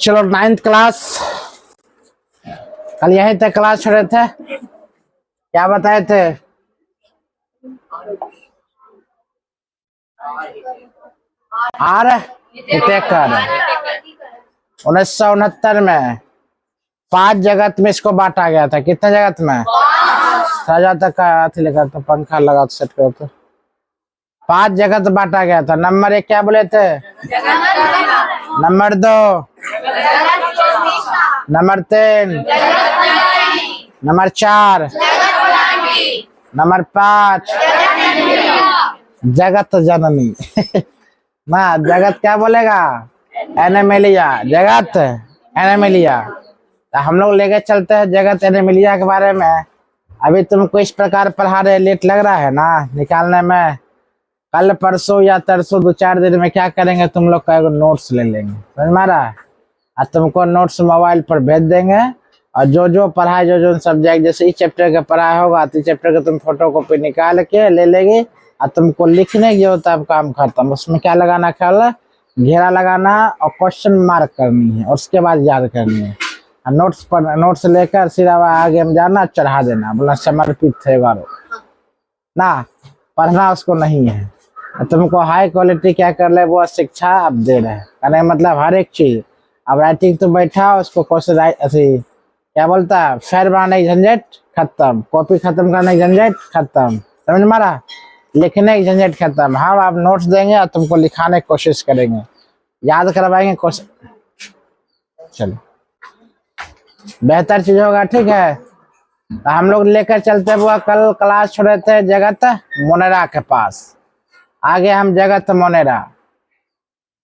चलो 9th class, कल यहीं तक क्लास छोड़े थे। क्या बताए थे? आर हिटेकर 1969 में 5 जगत में इसको बांटा गया था। कितने जगत में? सजा तक का अथी लगा था, पंखा लगा सेट कर तो 5 जगत बांटा गया था। नंबर 1 क्या बोले थे? नंबर 2, नंबर 3, नंबर 4, नंबर 5 जगत जननी। ना जगत क्या बोलेगा? एनिमलिया। जगत एनिमलिया। तो हम लोग लेके चलते हैं जगत एनिमलिया के बारे में। अभी तुमको इस प्रकार पढ़ा रहे, लेट लग रहा है ना निकालने में। कल परसों या तरसों 2-4 दिन में क्या करेंगे, तुम लोग का नोट्स ले लेंगे, समझ में आ रहा है? और तुमको नोट्स मोबाइल पर भेज देंगे। और जो जो पढ़ाए, जो जो सब्जेक्ट, जैसे इस चैप्टर का पढ़ाया होगा तो इस चैप्टर का तुम फोटो कॉपी निकाल के ले लेंगे। और तुमको लिखने की होता है काम खत्म। उसमें क्या लगाना, ख्याल है? घेरा लगाना और क्वेश्चन मार्क करनी है और उसके बाद याद करनी है। और नोट्स पर नोट्स लेकर सीधा आगे में जाना, चढ़ा देना, बोला समर्पित थे बारो ना, पढ़ना उसको नहीं है। तुमको हाई क्वालिटी क्या कर ले वो शिक्षा आप दे रहे हैं, कहने मतलब हर एक चीज। अब राइटिंग तो बैठा उसको क्वेश्चन ऐसे क्या बोलता है, फेर बनाने की झंझट खत्म, कॉपी खत्म करने की झंझट खत्म, समझ मारा? लिखने की झंझट खत्म। हम आप नोट्स देंगे और तुमको लिखाने की कोशिश करेंगे, याद करवाएंगे क्वेश्चन। चलो बेहतर चीज होगा, ठीक है? तो हम लोग लेकर चलते हुआ कल क्लास छोड़े थे जगत मोनेरा के पास। आगे हम जगत मोनेरा,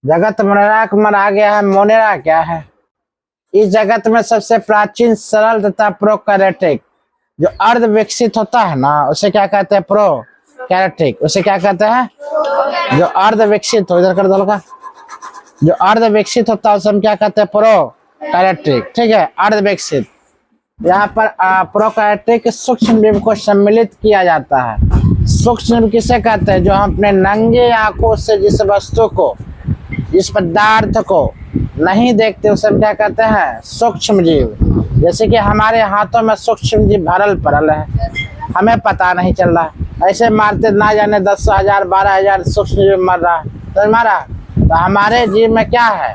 जगत मोनेरा के मन आ गया है। मोनेरा क्या है? इस जगत में सबसे प्राचीन, सरल तथा प्रोकैरियोटिक जो अर्ध विकसित होता है ना, उसे क्या कहते हैं? प्रोकैरियोटिक। उसे क्या कहते हैं? जो अर्ध विकसित हो, इधर कर दो का, जो अर्ध विकसित होता है उसे हम क्या कहते हैं? प्रोकैरियोटिक, ठीक है? अर्ध विकसित। यहाँ पर प्रोकैरियोटिक सूक्ष्म जीव को सम्मिलित किया जाता है। सूक्ष्म जीव किसे कहते हैं? जो हम अपने नंगे आंखों से जिस वस्तु को, जिस पदार्थ को नहीं देखते उसे हम क्या कहते हैं? सूक्ष्म जीव। जैसे कि हमारे हाथों में सूक्ष्म जीव भरल पड़ल है, हमें पता नहीं चल रहा। ऐसे मारते ना जाने 10,000 12,000 सूक्ष्म जीव मर रहा है, तो मारा। तो हमारे जीव में क्या है?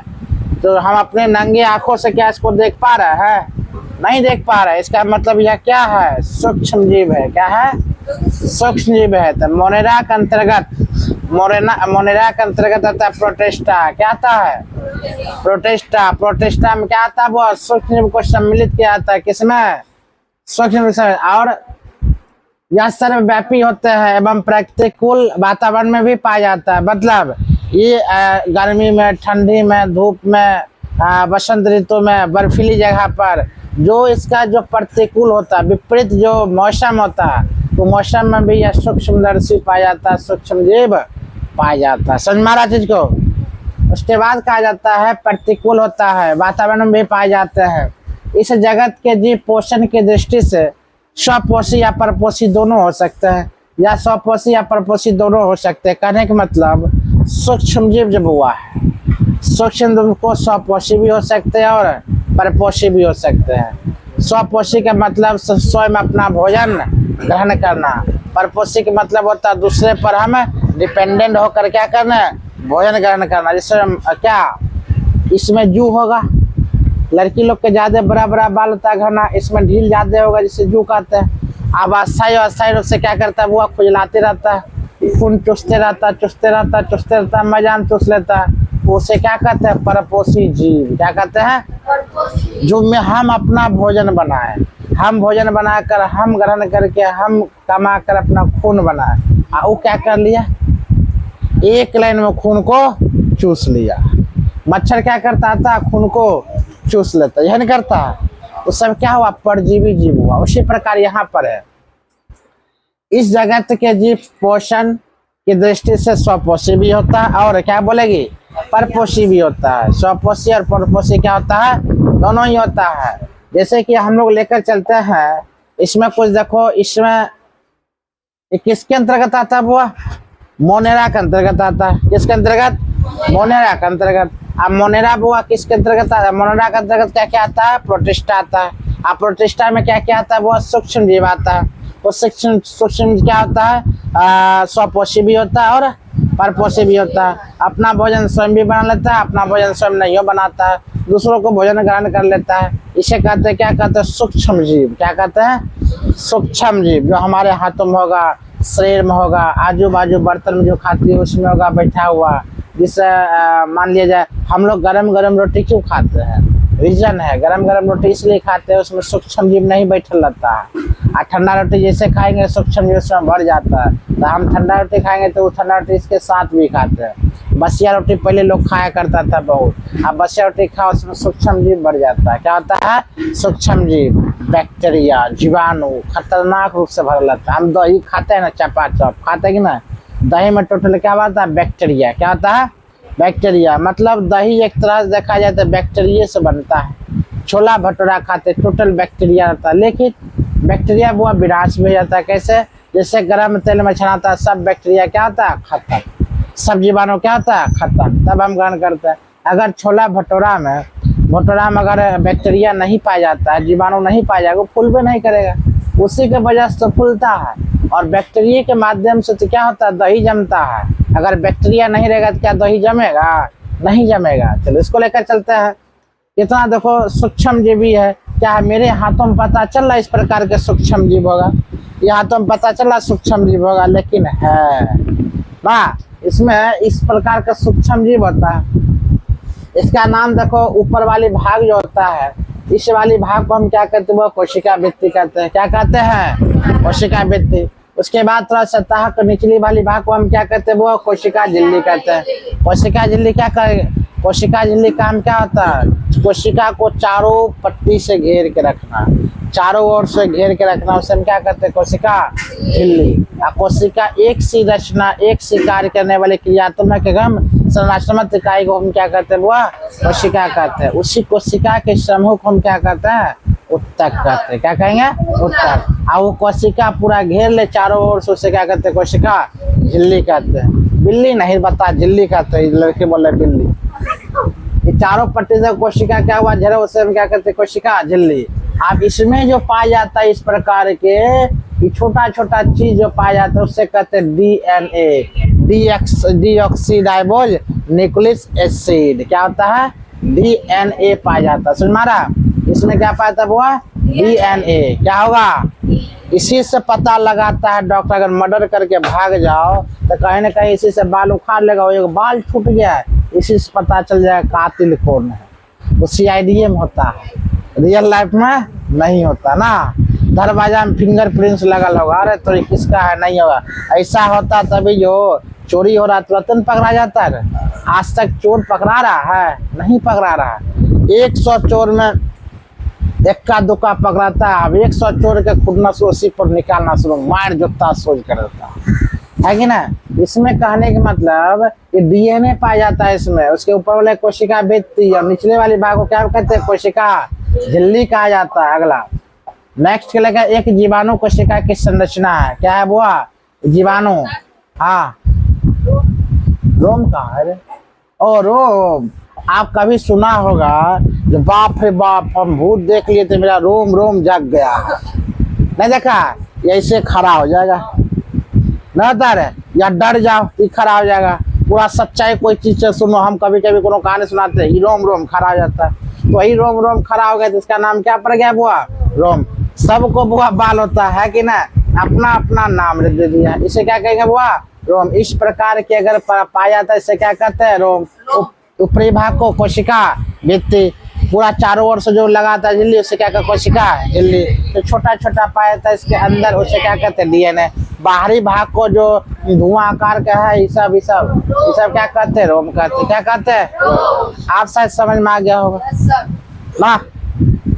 तो हम अपने नंगे आंखों से क्या इसको देख पा रहे हैं? नहीं देख पा रहे। इसका मतलब यह क्या है? सूक्ष्म जीव है। क्या है? सूक्ष्म जीव है। तो मोनेरा के अंतर्गत, मोनेरा के अंतर्गत आता है प्रोटिस्टा। क्या आता है? प्रोटिस्टा। प्रोटिस्टा में क्या आता है? वो सूक्ष्म जीव को सम्मिलित किया जाता है। किसमें? सूक्ष्म जीव। और यह सर्वव्यापी होते हैं एवं प्रतिकूल वातावरण में भी पाया जाता है। मतलब ये गर्मी में, ठंडी में, धूप में, बसंत ऋतु में, बर्फीली जगह पर जो इसका जो प्रतिकूल होता है, विपरीत जो मौसम होता है, तो मौसम में भी यह सूक्ष्मदर्शी पाया जाता है, सूक्ष्म जीव पाया जाता है। समझ मारा चीज को? उसके बाद कहा जाता है प्रतिकूल होता है, वातावरण में भी पाए जाते हैं। इस जगत के जीव पोषण की दृष्टि से स्वपोषी या परपोषी दोनों हो सकते हैं, या स्वपोषी या परपोषी दोनों हो सकते हैं। कहने का मतलब सूक्ष्म जीव जब हुआ है, सूक्ष्म जीव को स्वपोषी भी हो सकते हैं और परपोषी भी हो सकते हैं। स्वपोषी का मतलब स्वयं अपना भोजन ग्रहण करना। परपोषी का मतलब होता है दूसरे पर हम डिपेंडेंट होकर क्या करना है? भोजन ग्रहण करना। जैसे क्या इसमें जू होगा, लड़की लोग के ज्यादा बड़ा बड़ा बाल होता है घना, इसमें ढील ज्यादा होगा जिसे जू कहते हैं। अब अस्थायी रूप से क्या करता है? वो खुजलाते रहता है, खून चूसते रहता है, मैदान चूस लेता है। उसे क्या कहते हैं? परपोषी जीव। क्या कहते हैं? जो में हम अपना भोजन बनाए, हम भोजन बनाकर, हम ग्रहण करके, हम कमा कर अपना खून बनाए। वो क्या कर लिया? एक लाइन में खून को चूस लिया। मच्छर क्या करता था? खून को चूस लेता, यह नहीं करता? उस सब क्या हुआ? परजीवी जीव हुआ। उसी प्रकार यहाँ पर है, इस जगत के जीव पोषण की दृष्टि से स्वपोषी भी होता है और क्या बोलेगी? परपोषी भी होता है। स्वपोषी और परपोषी क्या होता है? दोनों ही होता है। जैसे कि हम लोग लेकर चलते हैं, इसमें कुछ देखो, इसमें किसके अंतर्गत आता है? वो मोनेरा के अंतर्गत आता है। किसके अंतर्गत? मोनेरा के अंतर्गत। अब मोनेरा बुआ किसके अंतर्गत आता है? मोनेरा के अंतर्गत क्या क्या आता है? प्रोटिस्टा आता है। अब प्रोटिस्टा में क्या क्या आता है? वो सूक्ष्म जीव आता है। वो सूक्ष्म क्या होता है? स्वपोषी भी होता है और परपोषी भी होता है। अपना भोजन स्वयं भी बना लेता है, अपना भोजन स्वयं नहीं बनाता है, दूसरों को भोजन ग्रहण कर लेता है। इसे कहते हैं, क्या कहते हैं? सूक्ष्म जीव। क्या कहते हैं? सूक्ष्म जीव। जो हमारे हाथों में होगा, शरीर में होगा, आजू बाजू बर्तन में जो खाती है उसमें होगा बैठा हुआ। जिससे मान लिया जाए हम लोग गरम गरम रोटी क्यों खाते हैं? रीजन है, गरम गरम रोटी इसलिए खाते हैं उसमें सूक्ष्म जीव नहीं बैठल रहता है। और ठंडा रोटी जैसे खाएंगे सूक्ष्म जीव उसमें भर जाता है। तो हम ठंडा रोटी खाएंगे तो वो ठंडा रोटी इसके साथ भी खाते हैं। बसिया रोटी पहले लोग खाया करता था बहुत। अब बसिया रोटी खाओ उसमें सूक्ष्म जीव बढ़ जाता है। क्या होता है? सूक्ष्म जीव, बैक्टीरिया, जीवाणु खतरनाक रूप से भर रहता है। हम दही खाते हैं ना, चपाचप खाते हैं कि ना, दही में टोटल क्या होता है? बैक्टीरिया। क्या होता है? बैक्टीरिया। मतलब दही एक तरह से देखा जाए तो बैक्टीरिया से बनता है। छोला भटूरा खाते टोटल बैक्टीरिया रहता है, लेकिन बैक्टीरिया वो विनाश में जाता है। कैसे? जैसे गरम तेल में छनाता है, सब बैक्टीरिया क्या होता है? खत्म। सब जीवाणु क्या होता है? खत्म। तब हम ग्रहण करते हैं। अगर छोला भटूरा में अगर बैक्टीरिया नहीं पाया जाता है, जीवाणु नहीं पाया जाएगा, वो फूल भी नहीं करेगा। उसी के वजह से फूलता है। और बैक्टीरिया के माध्यम से तो क्या होता है? दही जमता है। अगर बैक्टीरिया नहीं रहेगा तो क्या दही जमेगा? नहीं जमेगा। चलो इसको लेकर चलते हैं। कितना देखो सूक्ष्म जीवी है। क्या है? मेरे हाथों में पता चल रहा है इस प्रकार के सूक्ष्म जीव होगा, ये हाथों में पता चल रहा सूक्ष्म जीव होगा, लेकिन है ना इसमें इस प्रकार का सूक्ष्म जीव होता है। इसका नाम देखो, ऊपर वाली भाग जो होता है, इस वाली भाग को हम क्या कहते हैं? वो कोशिका भित्ति कहते हैं। क्या कहते हैं? कोशिका भित्ति। उसके बाद थोड़ा सतह को निचली वाली भाग को हम क्या कहते हैं? वो कोशिका झिल्ली कहते हैं। कोशिका झिल्ली क्या करे? कोशिका झिल्ली काम क्या होता है? कोशिका को चारों पट्टी से घेर के रखना, चारों ओर से घेर के रखना, उसे हम क्या कहते हैं? कोशिका झिल्ली। कोशिका एक सी रचना, एक सी कार्य करने वाले क्रियात्मक एवं संरचनात्मक इकाई को हम क्या कहते हैं? वो कोशिका कहते हैं। उसी कोशिका के समूह को हम क्या कहते हैं? उत्तक कहते हैं। क्या कहेंगे? उत्तक। और वो कोशिका पूरा घेर ले चारों ओर से, उसे क्या कहते हैं? कोशिका झिल्ली कहते हैं। बिल्ली नहीं बता, झिल्ली कहते हैं। लड़के बोल रहे बिल्ली। ये चारों पट्टी से कोशिका क्या हुआ? घेरा, उसे हम क्या कहते हैं? कोशिका झिल्ली। अब इसमें जो पाया जाता है इस प्रकार के छोटा छोटा चीज जो पाया जाता है उससे कहते हैं DNA, डीऑक्सीराइबोज न्यूक्लिक एसिड। क्या होता है? DNA पाया जाता है। समझ मारा? इसमें क्या पाया था? वो DNA। क्या होगा? इसी से पता लगाता है डॉक्टर, अगर मर्डर करके भाग जाओ तो कहीं ना कहीं इसी से बाल उखाड़ लेगा, एक बाल छूट गया है, इसी से पता चल जाएगा कातिल कौन है। वो CID में होता है, रियल लाइफ में नहीं होता ना। दरवाजा में फिंगरप्रिंट्स लगल होगा, अरे तो किसका है? नहीं होगा। ऐसा होता तभी जो चोरी हो रहा तुरंत पकड़ा जाता है। आज तक चोर पकड़ा रहा है? नहीं पकड़ा रहा है। 100 चोर में एक्का दुक्का पकड़ाता है। अब 100 चोर के खुदना से उसी पर निकालना शुरू, मार जोता सोच कर देता है कि ना। इसमें कहने का मतलब ये DNA पाया जाता है इसमें। उसके ऊपर वाले कोशिका भित्ति और निचले वाली भाग को क्या कहते हैं? कोशिका झिल्ली कहा जाता है। अगला नेक्स्ट के लगा, एक जीवाणु कोशिका की संरचना है। क्या है वो? जीवाणु। हाँ, रोम कहाँ है? ओ रोम। आप कभी सुना होगा जो बाप रे बाप हम भूत देख लिए थे, मेरा रोम रोम जग गया। नहीं देखा? ऐसे खड़ा हो जाएगा ना, तारे या डर जाओ ये खड़ा हो जाएगा। पूरा सच्चाई कोई चीज से सुनो, हम कभी कभी कोनो कहानी सुनाते हैं, रोम रोम खड़ा हो जाता है। तो वही रोम रोम खड़ा हो गया तो इसका नाम क्या पड़ गया? बुआ रोम। सबको बुआ बाल होता है कि ना, अपना अपना नाम दे दिया। इसे क्या कहेंगे? बुआ रोम। इस प्रकार के अगर पाया जाता है इसे क्या कहते हैं? रोम। ऊपरी भाग को कोशिका भित्ति, पूरा चारों ओर से जो लगाता है झिल्ली, उसे क्या कहते हैं? कोशिका झिल्ली। तो छोटा छोटा पाया जाता है इसके अंदर, उसे क्या कहते हैं? DNA। बाहरी भाग को जो धुआं आकार का है ये सब क्या कहते हैं? रोम कहते हैं। क्या कहते हैं? आप शायद समझ में आ गया होगा ना।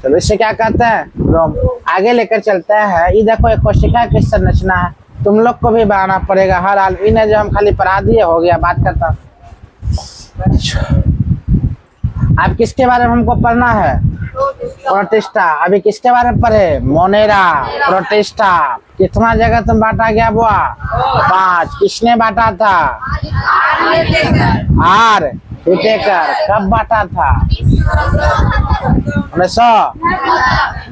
चलो इसे क्या कहते हैं? रोम। आगे लेकर चलते हैं। ये देखो एक कोशिका की संरचना है, तुम लोग को भी बनाना पड़ेगा हर हाल। इन्हें जो हम खाली पढ़ा दिए हो गया, बात करता हूँ। अब किसके बारे में हमको पढ़ना है? प्रोटिस्टा। अभी किसके बारे में पढ़े? Monera, protista. कितना जगह तुम बांटा गया बुआ? 5। किसने बांटा था? आर हिटेकर। कब बांटा था? 1900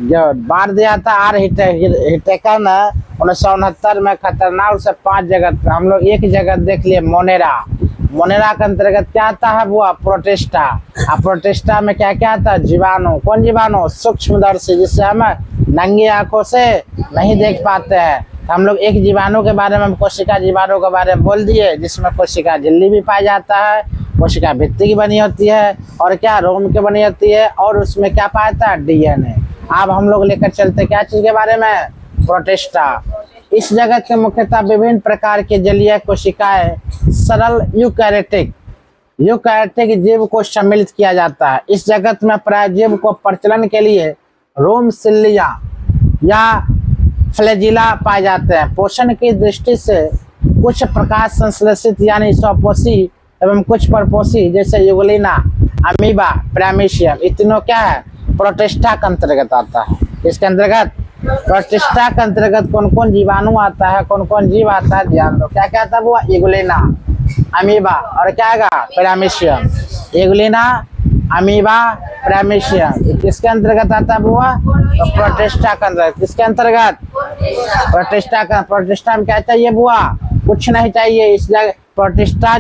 जो बांट दिया था आर हिटेकर ने 1969 में। खतरनाक से 5 जगह, हम लोग एक जगह देख लिए मोनेरा। मोनेरा के अंतर्गत क्या आता है बुआ? प्रोटिस्टा। अब प्रोटिस्टा में क्या क्या आता है? जीवाणु। कौन जीवाणु? सूक्ष्मदर्शी, जिससे हम नंगी आंखों से नहीं देख पाते हैं। हम लोग एक जीवाणु के बारे में, कोशिका जीवाणु के बारे में बोल दिए, जिसमें कोशिका झिल्ली भी पाया जाता है, कोशिका भित्ति की बनी होती है, और क्या रोम की बनी होती है, और उसमें क्या पाया जाता है? डीएनए। अब हम लोग लेकर चलते क्या चीज के बारे में? प्रोटिस्टा। इस जगत के मुख्यतः विभिन्न प्रकार के जलीय कोशिकाएं सरल यूकैरियोटिक जीव को सम्मिलित किया जाता है। इस जगत में प्राय जीव को प्रचलन के लिए रोम सिल्लिया या फ्लैजिला पाए जाते हैं। पोषण की दृष्टि से कुछ प्रकाश संश्लेषित यानी स्वपोषी एवं कुछ परपोषी जैसे यूग्लिना, अमीबा, पैरामीशियम, ये तीनों क्या है? प्रोटिस्टा के अंतर्गत आता है। इसके अंतर्गत प्रोटिस्टा के अंतर्गत कौन कौन जीवाणु आता है, कौन कौन जीव आता है, ध्यान दो। क्या क्या था वो? यूग्लिना, अमीबा और क्या आएगा? पैरामीशियम। यूग्लिना, अमीबा, पैरामीशियम किसके अंतर्गत आता है बुआ? तो प्रोटिस्टा के अंतर्गत। किसके अंतर्गत? प्रोटिस्टा का। प्रोटिस्टा में क्या चाहिए बुआ? कुछ नहीं चाहिए। इस जगह प्रोटिस्टा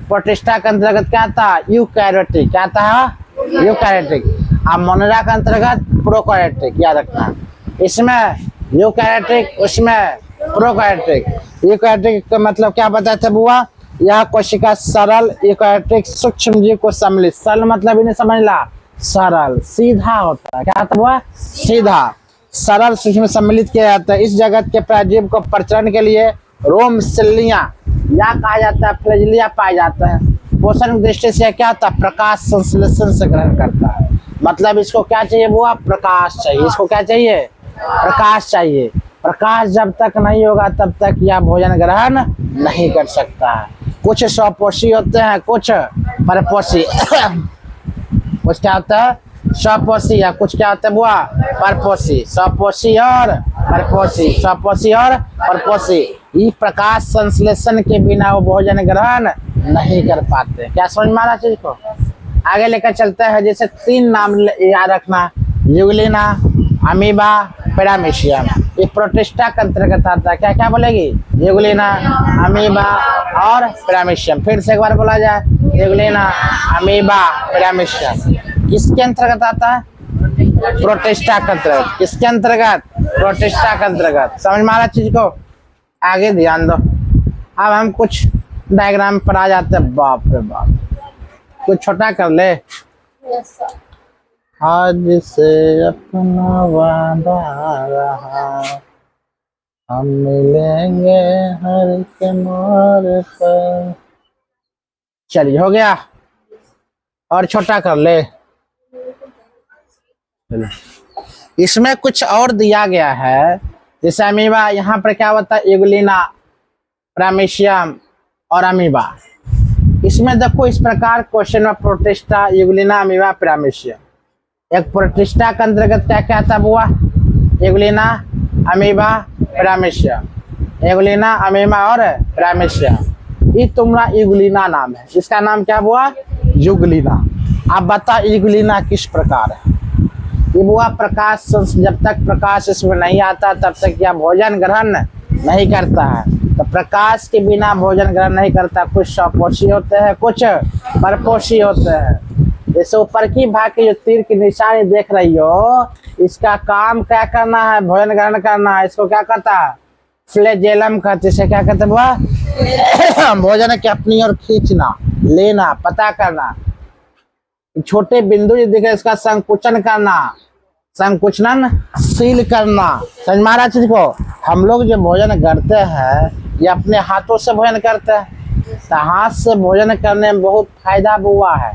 प्रोटिस्टा के अंतर्गत क्या था? यूकैरियोटिक। क्या था? यूकैरियोटिक। अब मोनेरा के अंतर्गत प्रोकैरियोटिक, याद रखना। इसमें यूकैरियोटिक, उसमें प्रोकैरियोटिक। यूकैरियोटिक का मतलब क्या बताया था बुआ? यह कोशिका सरल यूकैरियोटिक सूक्ष्म जीव को सम्मिलित। सरल मतलब इन्हें समझ ला, सरल सीधा होता है। क्या था बुआ? सीधा। सरल सूक्ष्म सम्मिलित किया जाता है। इस जगत के प्राजीव को प्रचलन के लिए रोम सिल्लिया या कहा जाता है फ्लैजिला पाया जाता है। पोषण की दृष्टि से क्या होता है? प्रकाश संश्लेषण से ग्रहण करता है। मतलब इसको क्या चाहिए बुआ? प्रकाश चाहिए। इसको क्या चाहिए? प्रकाश चाहिए। प्रकाश जब तक नहीं होगा तब तक यह भोजन ग्रहण नहीं कर सकता है। कुछ स्वपोषी होते हैं, कुछ परपोषी। कुछ क्या होता है? स्वपोषी, या कुछ क्या होता है बुआ? परपोषी। स्वपोषी और परपोषी, स्वपोषी और परपोषी। ये प्रकाश संश्लेषण के बिना वो भोजन ग्रहण नहीं कर पाते। क्या समझ में आ रहा चीज को? आगे लेकर चलते हैं। जैसे 3 नाम याद रखना, यूग्लिना, अमीबा, पैरामीशियम। ये प्रोटिस्टा के अंतर्गत आता है। क्या क्या बोलेगी? यूग्लिना, अमीबा और पैरामीशियम। फिर से एक बार बोला जाए, यूग्लिना, अमीबा, पैरामीशियम। किसके अंतर्गत आता है? प्रोटिस्टा के अंतर्गत। किसके अंतर्गत? प्रोटिस्टा के अंतर्गत। समझ में आ रहा चीज को? आगे ध्यान दो। अब हम कुछ डायग्राम पर आ जाते हैं। बाप रे बाप, कुछ छोटा कर ले। आज से अपना वादा रहा, हम मिलेंगे हर के मोड़ पर। चलिए हो गया, और छोटा कर ले। इसमें कुछ और दिया गया है। जैसे अमीबा, यहाँ पर क्या होता है? यूग्लिना, पैरामीशियम और अमीबा। इसमें देखो इस प्रकार क्वेश्चन में प्रोटिस्टा, यूग्लिना, अमीबा, पैरामीशियम। एक प्रोटिस्टा के अंतर्गत क्या क्या था बुआ? Euglena, amoeba, paramecium. Euglena, amoeba और पैरामीशियम। ये तुम्हारा यूग्लिना नाम है। इसका नाम क्या बुआ? यूग्लिना। अब बता यूग्लिना किस प्रकार है? ये बुआ प्रकाश, जब तक प्रकाश इसमें नहीं आता तब तक यह भोजन ग्रहण नहीं करता है। तो प्रकाश के बिना भोजन ग्रहण नहीं करता। कुछ स्वपोषी होते हैं, कुछ परपोषी होते हैं। जैसे ऊपर की भाग की जो तीर की निशानी देख रही हो, इसका काम क्या करना है? भोजन ग्रहण करना है। इसको क्या कहता है? फ्लैजेलम कहते। इसे क्या कहते बुआ? भोजन के अपनी ओर खींचना, लेना, पता करना। छोटे बिंदु जो दिख रहे इसका संकुचन करना, संकुचन सील करना। समझ में आ रहा चीज को? हम लोग जो भोजन करते हैं ये अपने हाथों से भोजन करते हैं। तो हाथ से भोजन करने में बहुत फायदा हुआ है।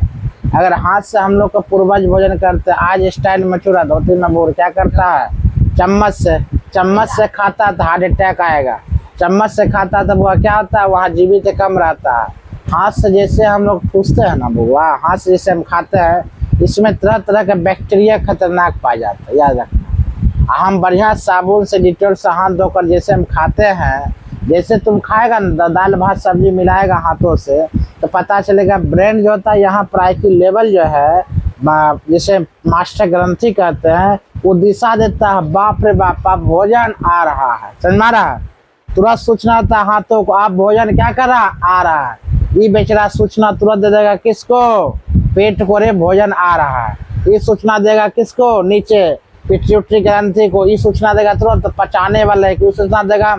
अगर हाथ से हम लोग का पूर्वज भोजन करते हैं, आज स्टाइल मचूरा धोती नबूर क्या करता है? चम्मच से खाता है तो हार्ट अटैक आएगा। चम्मच से खाता तो बुआ क्या होता है? वहाँ जीवित कम रहता है। हाथ से जैसे हम लोग ठूसते हैं ना बुआ, हाथ से जैसे हम खाते हैं, इसमें तरह तरह के बैक्टीरिया खतरनाक पाया जाता है, याद रखना। हम बढ़िया साबुन से डिटॉल से हाथ धोकर जैसे हम खाते हैं, जैसे तुम खाएगा ना दाल भात सब्जी मिलाएगा हाथों से, तो पता चलेगा ब्रेन जो होता है यहाँ पर IQ लेवल जो है, जैसे मास्टर ग्रंथि कहते हैं, वो दिशा देता है, बाप रे बाप आप भोजन आ रहा है, समझ में आ रहा है। तुरंत सूचना होता है हाथों को, आप भोजन क्या कर रहा आ रहा है। ये बेचारा सूचना तुरंत दे देगा किसको, पेट को, रे भोजन आ रहा है। ये सूचना देगा किसको, नीचे पिट्यूटरी ग्रंथि को। ये सूचना देगा तुरंत पचाने वाले की, सूचना देगा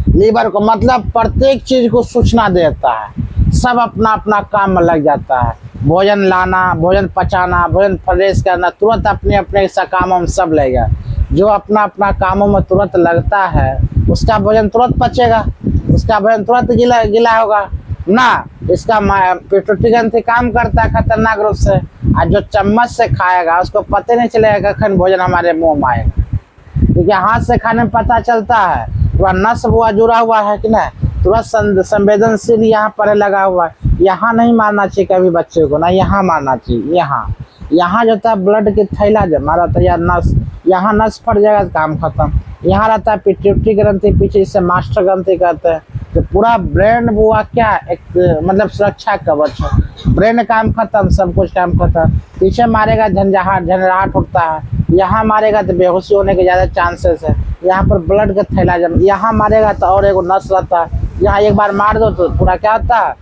लीवर को। मतलब प्रत्येक चीज को सूचना देता है, सब अपना अपना काम में लग जाता है। भोजन लाना, भोजन पचाना, भोजन फ्रेश करना, तुरंत अपने अपने कामों में सब लगेगा। जो अपना अपना कामों में तुरंत लगता है उसका भोजन तुरंत पचेगा, उसका भोजन तुरंत गीला होगा ना। इसका पिट्यूटरी ग्रंथि काम करता है खतरनाक रूप से, और जो चम्मच से खाएगा उसको पता नहीं चलेगा कखन भोजन हमारे मुंह में आएगा, क्योंकि हाथ से खाने में पता चलता है पूरा नस हुआ जुड़ा हुआ है कि नहीं, तुरंत संवेदनशील यहाँ पर लगा हुआ है। यहाँ नहीं मारना चाहिए कभी बच्चे को, ना यहाँ मारना चाहिए। यहाँ जो होता है ब्लड की थैला जमा रहता है या नस, यहाँ नस फट जाएगा तो काम खत्म। यहाँ रहता है पिट्यूटरी ग्रंथि, पीछे इसे मास्टर ग्रंथि कहते हैं। तो पूरा ब्रेन हुआ क्या, एक मतलब सुरक्षा कवच है। ब्रेन काम खत्म, सब कुछ काम खत्म। पीछे मारेगा झंझनाहट उठता है, यहाँ मारेगा तो बेहोशी होने के ज़्यादा चांसेस है। यहाँ पर ब्लड का थैला जम, यहाँ मारेगा तो और एक नस रहता है, यहाँ एक बार मार दो तो पूरा क्या होता है,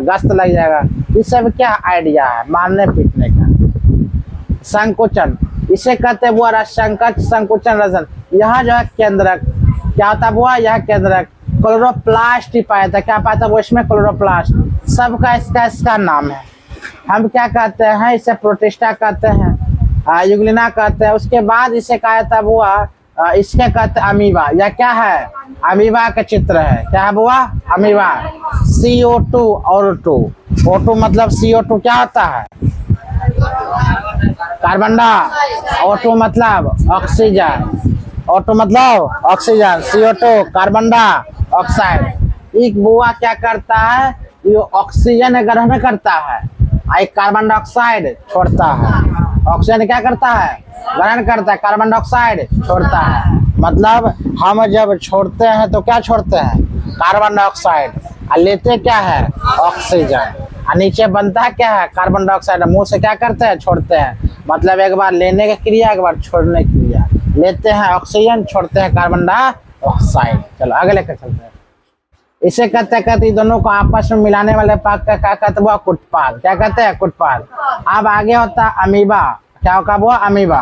गश्त लग जाएगा। इस सब क्या आइडिया है मारने पीटने का। संकुचन इसे कहते हैं बुआ, संकट संकुचन रसन। यहाँ जो है केंद्रक क्या होता है बुआ, यह केंद्रक क्लोरोप्लास्ट ही पाया था। क्या पाया था वो इसमें, क्लोरोप्लास्ट। सबका इसका नाम है। हम क्या कहते हैं, इसे प्रोटिस्टा कहते हैं, यूग्लिना कहते हैं। उसके बाद इसे कहा था बुआ, इसके कहते हैं अमीबा। या क्या है, अमीबा का चित्र है। क्या है बुआ, अमीबा। CO2 और O2 मतलब CO2 क्या होता है, कार्बन डाइऑक्साइड। O2 मतलब ऑक्सीजन, O2 मतलब ऑक्सीजन, CO2 कार्बन डाइऑक्साइड। एक बुआ क्या करता है, ये ऑक्सीजन ग्रहण करता है, एक कार्बन डाइऑक्साइड छोड़ता है। ऑक्सीजन क्या करता है, ग्रहण करता है, कार्बन डाइऑक्साइड छोड़ता है। मतलब हम जब छोड़ते हैं तो क्या छोड़ते हैं, कार्बन डाइऑक्साइड, और लेते क्या है, ऑक्सीजन। और नीचे बनता है क्या है, कार्बन डाइऑक्साइड। मुंह से क्या करते हैं, छोड़ते हैं। मतलब एक बार लेने की क्रिया, एक बार छोड़ने की क्रिया। लेते हैं ऑक्सीजन, छोड़ते हैं कार्बन डाइऑक्साइड। चलो आगे लेकर चलते हैं। इसे कहते दोनों को आपस में मिलाने वाले पाक का क्या कहते हैं, कुटपाद। क्या कहते हैं, कुटपाद। अब आगे होता है अमीबा। क्या होगा वो, अमीबा।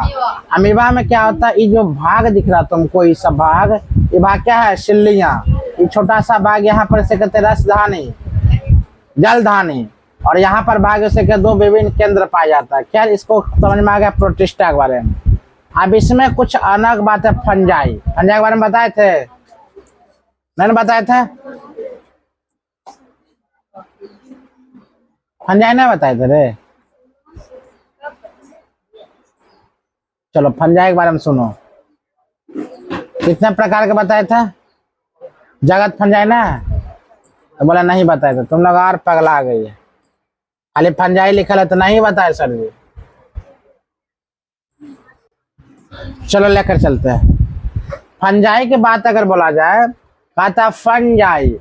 अमीबा में क्या होता है, ये जो भाग दिख रहा तुमको, ये सब भाग, ये भाग क्या है, सिल्लियां। ये छोटा सा भाग यहाँ पर से कहते रसधानी, जलधानी। और यहाँ पर भाग से के दो विभिन्न केंद्र पाया जाता है। खैर इसको समझ में आ गया प्रोटिस्टा के बारे में। अब इसमें कुछ अलग बात है, फंजाई। फंजाई के बारे में बताए थे, नहीं बताए थे, फंजाई नहीं बताए थे रे। चलो फंजाई के बारे में सुनो, कितने प्रकार के बताए थे, जगत फंजाई ना, तो बोला नहीं बताए थे। तुम लोग और पगला गई है, खाली फंजाई लिखल है तो नहीं बताए सर जी। चलो लेकर चलते हैं। फंजाई की बात अगर बोला जाए, कहता फंजाई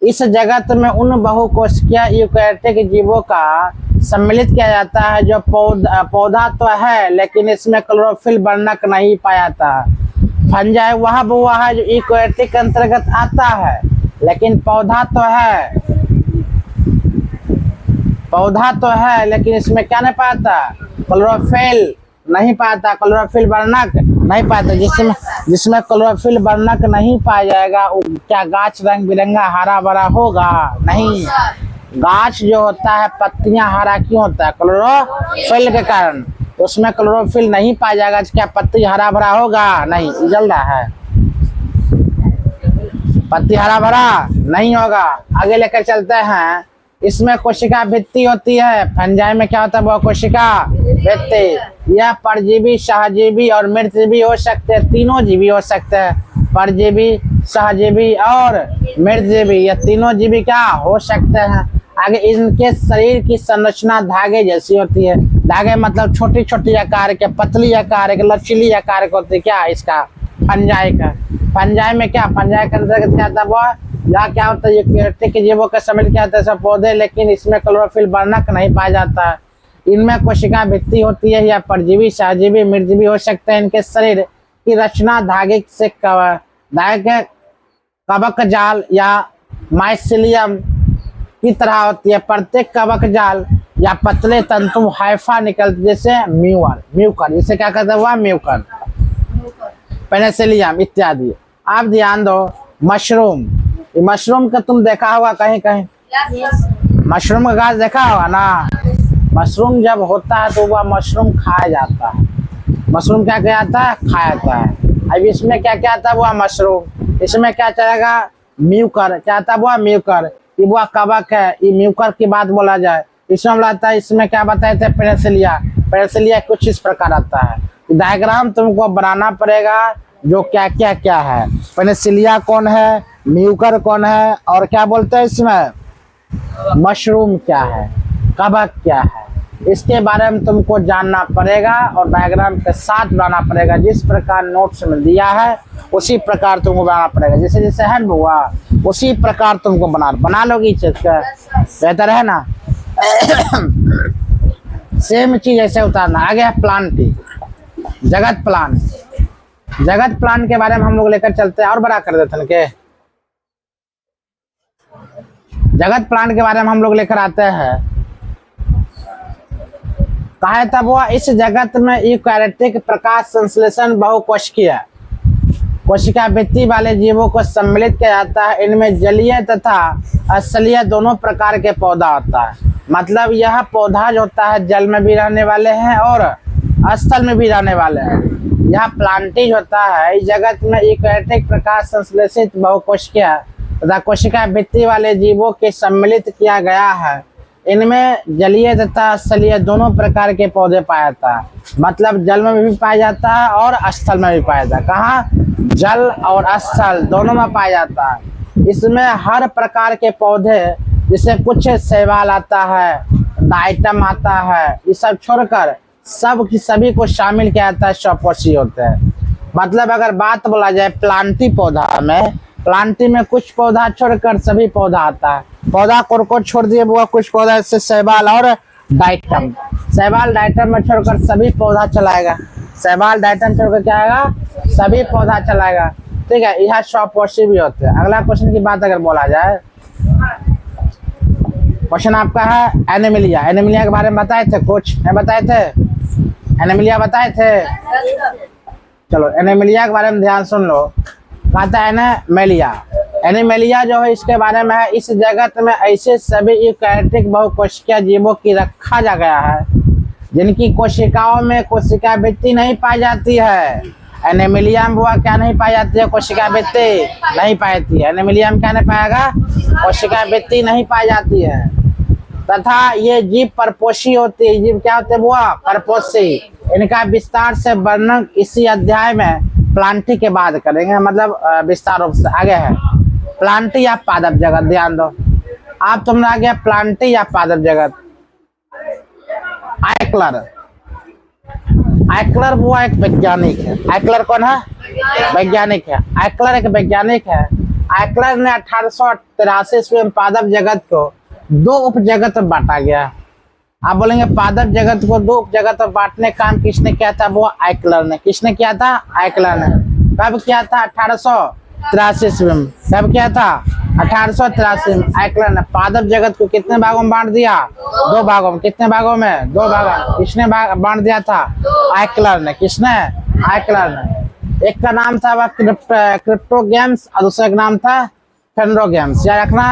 इस जगत में उन बहुकोशिकीय यूकैरियोटिक जीवों का सम्मिलित किया जाता है जो पौधा तो है लेकिन इसमें क्लोरोफिल वर्णक नहीं पाया जाता। फंजाई वह बुआ है जो यूकैरियोटिक के अंतर्गत आता है लेकिन पौधा तो है लेकिन इसमें क्या नहीं पाता, क्लोरोफिल नहीं पाता, क्लोरोफिल वर्णक नहीं पाता। जिसमें क्लोरोफिल वर्णक नहीं पाया जाएगा क्या गाछ रंग बिरंगा हरा भरा होगा, नहीं। गाछ जो होता है पत्तियां हरा क्यों होता है, क्लोरोफिल के कारण। उसमें क्लोरोफिल नहीं पाया जाएगा, क्या पत्ती हरा भरा होगा, नहीं। जल रहा है, पत्ती हरा भरा नहीं होगा। आगे लेकर चलते हैं। इसमें कोशिका भित्ति होती है। फंजाई में क्या होता है, वो कोशिका भित्ति। यह परजीवी, सहजीवी और मृतजीवी हो सकते हैं, तीनों जीवी हो सकते हैं। परजीवी, सहजीवी और मृतजीवी, ये तीनों जीवी क्या हो सकते हैं। आगे इनके शरीर की संरचना धागे जैसी होती है। धागे मतलब छोटी छोटी आकार के, पतली आकार के, लचीली आकार के होती है। क्या इसका फंजाई का, फंजाई में क्या, फंजाई के अंतर्गत क्या था वो, यहाँ क्या होता है, ये कीटक के जीवों का सम्मिलित क्या होता है, सब पौधे, लेकिन इसमें क्लोरोफिल वर्णक नहीं पाया जाता है। इनमें कोशिका भित्ति होती है या परजीवी, सहजीवी, मृतजीवी हो सकते हैं। इनके शरीर की रचना धागे से धागे कवक जाल या माइसिलियम की तरह होती है। प्रत्येक कवक जाल या पतले तंतु हाइफा निकलते, जैसे म्यूकर, इसे क्या कहते हैं, वह म्यूकर, पेनिसिलियम इत्यादि। आप ध्यान दो, मशरूम, मशरूम का तुम देखा होगा कहीं कहीं, मशरूम का घास देखा होगा ना। मशरूम जब होता है तो वह मशरूम खाया जाता है। मशरूम क्या क्या आता है, खाया जाता है। अब इसमें क्या क्या आता है, वह मशरूम, इसमें क्या चलेगा, म्यूकर, क्या आता है, वह म्यूकर, ये वह कवक है। ये म्यूकर की बात बोला जाए, इसमें आता है, इसमें क्या बताए थे, पेनिसिलिया, पेनिसिलिया कुछ इस प्रकार आता है। डायग्राम तुमको बनाना पड़ेगा जो क्या क्या क्या है, पेनिसिलिया कौन है, म्यूकर कौन है, और क्या बोलते हैं इसमें, मशरूम क्या है, कवक क्या है, इसके बारे में तुमको जानना पड़ेगा और डायग्राम के साथ बनाना पड़ेगा। जिस प्रकार नोट्स में दिया है उसी प्रकार तुमको बनाना पड़ेगा, जैसे जैसे है हुआ उसी प्रकार तुमको बना लोगी, चीज का बेहतर है ना। सेम चीज ऐसे उतारना। आगे है प्लांटी, जगत प्लान। जगत प्लान के बारे में हम लोग लेकर चलते हैं और बड़ा कर देते हैं के जगत प्लान के बारे में हम लोग लेकर आते हैं। कहा था वो, इस जगत में यूकैरियोटिक प्रकाश संश्लेषण बहुकोशिकीय कोशिका भित्ति वाले जीवों को सम्मिलित किया जाता है। इनमें जलीय तथा स्थलीय दोनों प्रकार के पौधा होता है। मतलब यह पौधा जो होता है जल में भी रहने वाले हैं और स्थल में भी रहने वाले हैं। यह प्लांटेज होता है। इस जगत में यूकैरियोटिक प्रकाश संश्लेषित बहुकोशिकीय तथा कोशिका भित्ति वाले जीवों के सम्मिलित किया गया है। इनमें जलीय तथा स्थलीय दोनों प्रकार के पौधे पाया जाता है। मतलब जल में भी पाया जाता है और स्थल में भी पाया जाता है। कहाँ, जल और स्थल दोनों में पाया जाता है। इसमें हर प्रकार के पौधे, जिसे कुछ शैवाल आता है, डाइटम आता है, ये सब छोड़कर सब की सभी को शामिल किया जाता है, स्वपोषी होते हैं। मतलब अगर बात बोला जाए प्लांटी पौधा में, प्लांटी में कुछ पौधा छोड़कर सभी पौधा आता है। पौधा को छोड़ दिए वो कुछ पौधा, जैसे शैवाल और डाइटम। शैवाल डाइटम में छोड़कर सभी पौधा चलाएगा। शैवाल डाइटम छोड़कर क्या आएगा, सभी पौधा चलाएगा। ठीक है, यह स्वपोषी भी होते हैं। अगला क्वेश्चन की बात अगर बोला जाए, क्वेश्चन आपका है एनिमिलिया। एनिमिलिया के बारे में बताए थे कुछ, नहीं बताए थे, एनिमिलिया बताए थे। चलो एनिमिलिया के बारे में ध्यान सुन लो। कहता है एनिमिलिया, एनिमिलिया जो है इसके बारे में है, इस जगत में ऐसे सभी यूकैरियोटिक बहुकोशिकीय जीवों की रखा जा गया है जिनकी कोशिकाओं में कोशिका भित्ति नहीं पाई जाती है। एनिमिलिया में वो क्या नहीं पाई जाती है, कोशिका भित्ति नहीं पाई जाती है। एनिमिलिया में क्या नहीं पाएगा, कोशिका भित्ति नहीं पाई जाती है। तथा ये जीव परपोषी होती है। जीव क्या होते हैं, वो परपोषी। इनका विस्तार से वर्णन इसी अध्याय में प्लांटी के बाद करेंगे। मतलब विस्तार रूप से आगे है प्लांटी या पादप जगत। ध्यान दो आप, तुमने आ गया प्लांटी या पादप जगत। आइक्लर, आइक्लर वो एक वैज्ञानिक है। आइक्लर कौन है, वैज्ञानिक है। आइक्लर एक वैज्ञानिक है। आइक्लर ने 1883 ईस्वी में पादप जगत को दो उप जगत में बांटा गया। आप बोलेंगे पादप जगत को दो उप जगत में बांटने का काम किसने किया था, वो आइक्लर ने। किसने किया था, आइक्लर ने। कब किया था, 1883 ईस्वी में। कब किया था, 1883 में। आइक्लर ने पादप जगत को कितने भागों में बांट दिया, दो भागों में। कितने भागों में, दो भागों में। किसने बांट दिया था, आइक्लर ने। किसने, आइक्लर ने। एक का नाम था क्रिप्टोगेम्स और दूसरे का नाम था फेंड्रोगेम्स। याद रखना,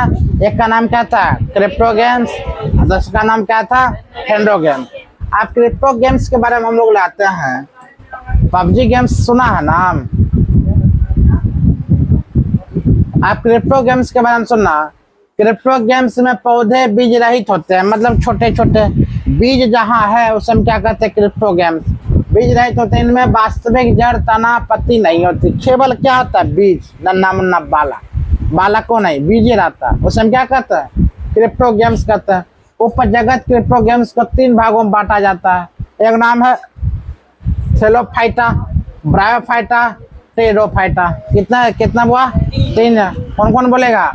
एक का नाम क्या था, क्रिप्टोगेम्स, और दूसरे का नाम क्या था, फेंड्रोगेम्स। आप क्रिप्टोगेम्स के बारे में हम लोग लाते हैं। पबजी गेम्स सुना है नाम, आप क्रिप्टो गेम्स के बारे में सुनना। क्रिप्टो गेम्स में पौधे बीज रहित होते हैं। मतलब छोटे छोटे बीज जहाँ है उसे हम क्या कहते हैं, क्रिप्टो गेम्स। बीज रहित होते हैं। इनमें वास्तविक जड़, तना, पत्ती नहीं होती। केवल क्या होता है, बीज, नन्ना मुन्ना बाला। बाला को नहीं, बीज रहता है, उसे हम क्या कहते हैं, क्रिप्टो गेम्स कहते हैं। उपजगत क्रिप्टो गेम्स को 3 भागों में बांटा जाता है। एक नाम है थेलोफाइटा, ब्रायोफाइटा, टेरोफाइटा। कितना कितना हुआ? 3। कौन कौन बोलेगा?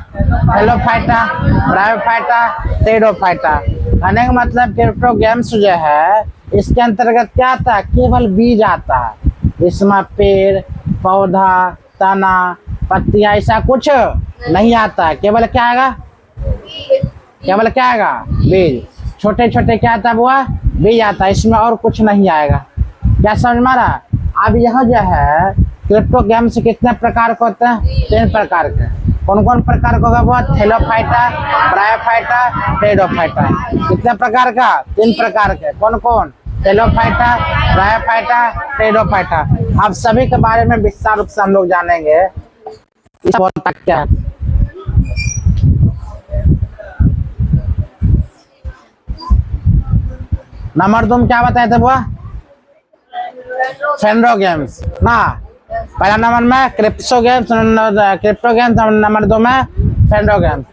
Thallophyta, Bryophyta, Pteridophyta. कहने का मतलब क्रिप्टो गेम्स जो है इसके अंतर्गत क्या आता है? केवल बीज आता है। इसमें पेड़ पौधा तना पत्तियां ऐसा कुछ नहीं आता है। केवल क्या आएगा? केवल क्या आएगा? बीज। छोटे छोटे क्या आता है बुआ? बीज आता है। इसमें और कुछ नहीं आएगा। क्या समझ में आ रहा? अब यह जो है क्रिप्टो गेम्स कितने प्रकार के होते हैं? 3 प्रकार के। कौन कौन प्रकार का होगा? वो थेलोफाइटा, ब्रायोफाइटा, टेरोफाइटा। कितने प्रकार का? 3 प्रकार के। कौन कौन? Thallophyta, Bryophyta, Pteridophyta. अब सभी के बारे में विस्तार रूप से हम लोग जानेंगे। क्या है? नंबर 2 क्या बताए थे बुआ? फेनरो गेम्स ना। पहला नंबर में क्रिप्टो गेम्स, नंबर 2 में फेनरो गेम्स।